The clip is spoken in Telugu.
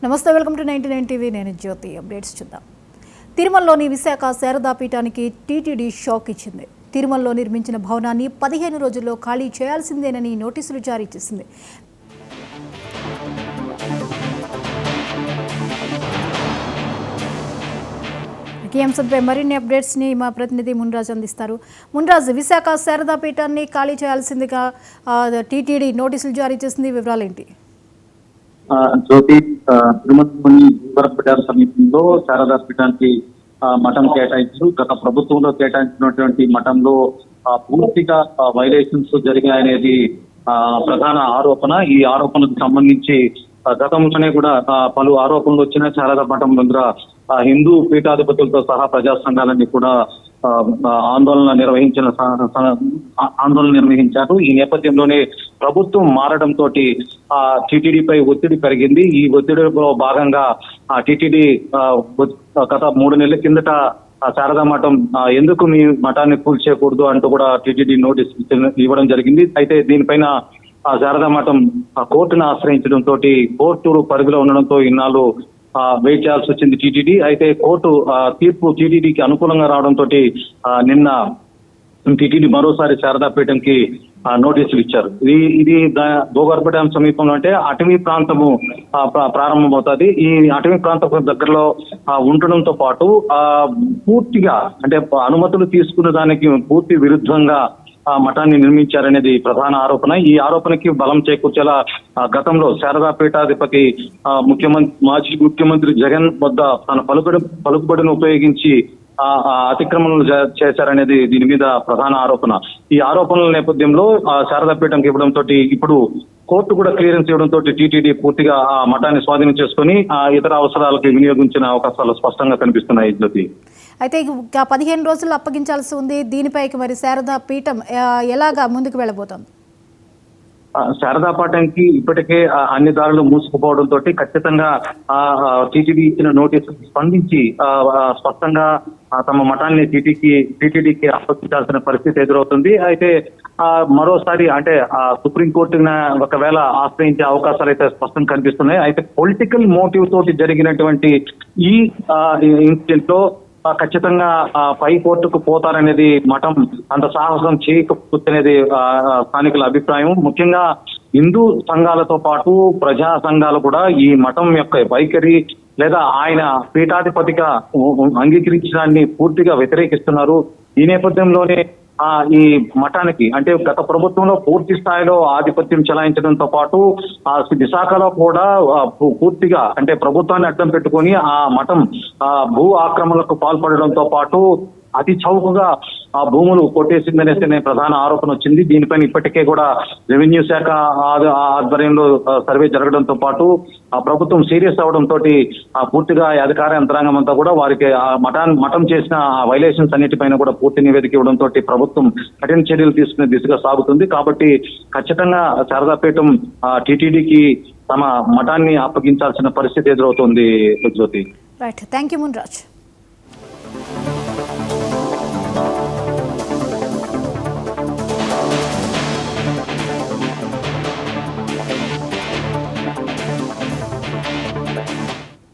నమస్తే, వెల్కమ్ టు 99 టీవీ. నేను జ్యోతి. అప్డేట్స్ చూద్దాం. తిరుమలలోని విశాఖ శారదా పీఠానికి టీటీడీ షాక్ ఇచ్చింది. తిరుమలలో నిర్మించిన భవనాన్ని 15 రోజుల్లో ఖాళీ చేయాల్సిందేనని నోటీసులు జారీ చేసింది. ఈ అంశంపై మరిన్ని అప్డేట్స్ని మా ప్రతినిధి మున్రాజ్ అందిస్తారు. మున్రాజ్, విశాఖ శారదా పీఠాన్ని ఖాళీ చేయాల్సిందిగా టీటీడీ నోటీసులు జారీ చేసింది. వివరాలేంటి? జ్యోతి, తిరుమలలోని భూగర్భ సమీపంలో శారదా పీఠానికి మఠం కేటాయించారు. గత ప్రభుత్వంలో కేటాయించినటువంటి మఠంలో పూర్తిగా వైలేషన్స్ జరిగాయనేది ప్రధాన ఆరోపణ. ఈ ఆరోపణకు సంబంధించి గతంలోనే కూడా పలు ఆరోపణలు వచ్చిన శారదా మఠం దగ్గర హిందూ పీఠాధిపతులతో సహా ప్రజా సంఘాలన్నీ కూడా ఆందోళన నిర్వహించారు. ఈ నేపథ్యంలోనే ప్రభుత్వం మారడంతో టీటీడీపై ఒత్తిడి పెరిగింది. ఈ ఒత్తిడిలో భాగంగా టీటీడీ గత 3 నెలల కిందట శారదా మఠం ఎందుకు మీ మఠాన్ని కూల్చేయకూడదు అంటూ కూడా టీటీడీ నోటీస్ ఇవ్వడం జరిగింది. అయితే దీనిపైన శారదా మఠం కోర్టును ఆశ్రయించడంతో కోర్టు పరిధిలో ఉండడంతో ఇన్నాళ్ళు వెయిట్ చేయాల్సి వచ్చింది టీటీడీ. అయితే కోర్టు తీర్పు టీటీడీకి అనుకూలంగా రావడంతో నిన్న టీటీడీ మరోసారి శారదా పీఠంకి నోటీసులు ఇచ్చారు. ఇది భూగర్భ డ్యాం సమీపంలో అంటే అటవీ ప్రాంతము ప్రారంభమవుతుంది. ఈ అటవీ ప్రాంతం దగ్గరలో ఉండడంతో పాటు పూర్తిగా అంటే అనుమతులు తీసుకున్న దానికి పూర్తి విరుద్ధంగా మఠాన్ని నిర్మించారనేది ప్రధాన ఆరోపణ. ఈ ఆరోపణకి బలం చేకూర్చేలా గతంలో శారదా పీఠాధిపతి మాజీ ముఖ్యమంత్రి జగన్ వద్ద తన పలుకుబడిని ఉపయోగించి అతిక్రమణలు చేశారనేది దీని మీద ప్రధాన ఆరోపణ. ఈ ఆరోపణల నేపథ్యంలో శారదా పీఠంకి ఇవ్వడంతో ఇప్పుడు కోర్టు కూడా క్లియరెన్స్ ఇవ్వడంతో టీటీడీ పూర్తిగా ఆ మఠాన్ని స్వాధీనం చేసుకుని ఇతర అవసరాలకు వినియోగించిన అవకాశాలు స్పష్టంగా కనిపిస్తున్నాయి. జ్యోతి, అయితే 15 రోజులు అప్పగించాల్సి ఉంది. దీనిపైకి మరి శారదా పీఠం ఎలాగా ముందుకు వెళ్ళబోతోంది? శారదా పీఠంకి ఇప్పటికే అన్ని దారులు మూసుకుపోవడంతో ఖచ్చితంగా టీటీడీ ఇచ్చిన నోటీసు స్పందించి స్పష్టంగా తమ మఠాన్ని టీటీడీకి అప్పగించాల్సిన పరిస్థితి ఎదురవుతుంది. అయితే మరోసారి అంటే సుప్రీంకోర్టును ఒకవేళ ఆశ్రయించే అవకాశాలు అయితే స్పష్టంగా కనిపిస్తున్నాయి. అయితే పొలిటికల్ మోటివ్ తోటి జరిగినటువంటి ఈ ఇన్సిడెంట్ లో ఖచ్చితంగా పై కోర్టుకు పోతారనేది మఠం అంత సాహసం చేయకపోతేనేది స్థానికుల అభిప్రాయం. ముఖ్యంగా హిందూ సంఘాలతో పాటు ప్రజా సంఘాలు కూడా ఈ మఠం యొక్క వైఖరి లేదా ఆయన పీఠాధిపతిగా అంగీకరించడాన్ని పూర్తిగా వ్యతిరేకిస్తున్నారు. ఈ నేపథ్యంలోనే ఈ మఠానికి అంటే గత ప్రభుత్వంలో పూర్తి స్థాయిలో ఆధిపత్యం చెలాయించడంతో పాటు విశాఖలో కూడా పూర్తిగా అంటే ప్రభుత్వాన్ని అడ్డం పెట్టుకుని ఆ మఠం భూ ఆక్రమణలకు పాల్పడడంతో పాటు అతి చౌకగా ఆ భూములు కొట్టేసిందనేసి ప్రధాన ఆరోపణ వచ్చింది. దీనిపైన ఇప్పటికే కూడా రెవెన్యూ శాఖ ఆధ్వర్యంలో సర్వే జరగడంతో పాటు ఆ ప్రభుత్వం సీరియస్ అవడంతో పూర్తిగా అధికార యంత్రాంగం అంతా కూడా వారికి మఠం చేసిన వైలేషన్స్ అన్నిటిపైన కూడా పూర్తి నివేదిక ఇవ్వడంతో ప్రభుత్వం కఠిన చర్యలు తీసుకునే దిశగా సాగుతుంది. కాబట్టి ఖచ్చితంగా శారదాపీఠం టీటీడీకి తమ మఠాన్ని అప్పగించాల్సిన పరిస్థితి ఎదురవుతుంది. జ్యోతి, రైట్, థ్యాంక్ యూ మున్రాజ్.